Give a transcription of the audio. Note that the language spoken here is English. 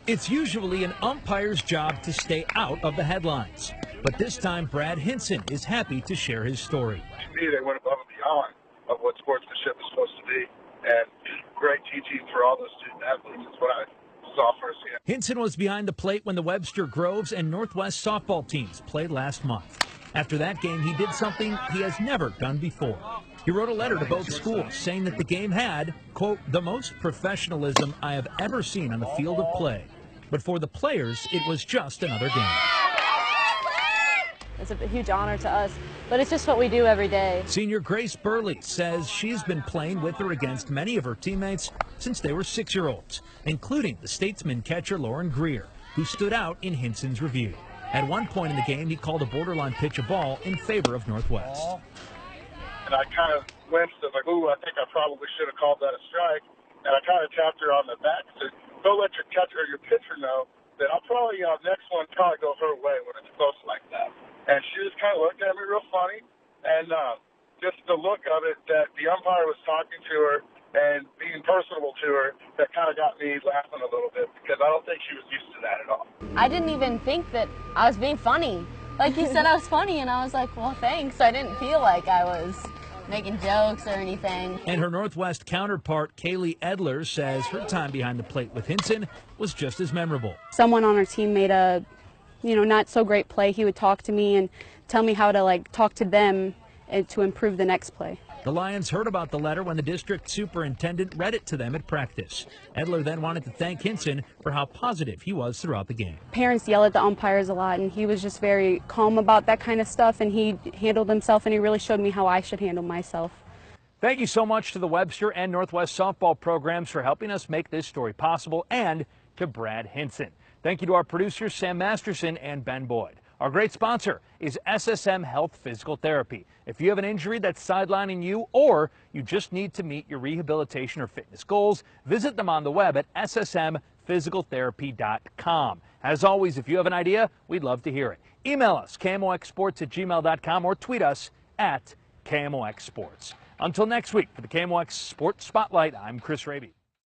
It's usually an umpire's job to stay out of the headlines. But this time, Brad Hinson is happy to share his story. To me, they went above and beyond of what sportsmanship is supposed to be. And great teaching for all those student athletes is what I saw firsthand. Hinson was behind the plate when the Webster Groves and Northwest softball teams played last month. After that game, he did something he has never done before. He wrote a letter to both schools saying that the game had, quote, the most professionalism I have ever seen on the field of play. But for the players, it was just another game. It's a huge honor to us, but it's just what we do every day. Senior Grace Burley says she's been playing with or against many of her teammates since they were 6-year-olds, including the Statesman catcher Lauren Greer, who stood out in Hinson's review. At one point in the game, he called a borderline pitch a ball in favor of Northwest. And I kind of winced and like, ooh, I think I probably should have called that a strike. And I kind of tapped her on the back and said, go let your catcher or your pitcher know that I'll probably, next one probably go her way when it's close like that. And she just kind of looked at me real funny. And just the look of it, that the umpire was talking to her and being personable to her, that kind of got me laughing a little bit because I don't think she was used to that at all. I didn't even think that I was being funny. Like, he said I was funny, and I was like, well, thanks. I didn't feel like I was making jokes or anything. And her Northwest counterpart, Kaylee Edler, says her time behind the plate with Hinson was just as memorable. Someone on our team made a, not so great play. He would talk to me and tell me how to, talk to them and to improve the next play. The Lions heard about the letter when the district superintendent read it to them at practice. Edler then wanted to thank Hinson for how positive he was throughout the game. Parents yell at the umpires a lot, and he was just very calm about that kind of stuff, and he handled himself, and he really showed me how I should handle myself. Thank you so much to the Webster and Northwest softball programs for helping us make this story possible, and to Brad Hinson. Thank you to our producers, Sam Masterson and Ben Boyd. Our great sponsor is SSM Health Physical Therapy. If you have an injury that's sidelining you, or you just need to meet your rehabilitation or fitness goals, visit them on the web at ssmphysicaltherapy.com. As always, if you have an idea, we'd love to hear it. Email us, kmoxsports@gmail.com, or tweet us at KMOX Sports. Until next week, for the KMOX Sports Spotlight, I'm Chris Raby.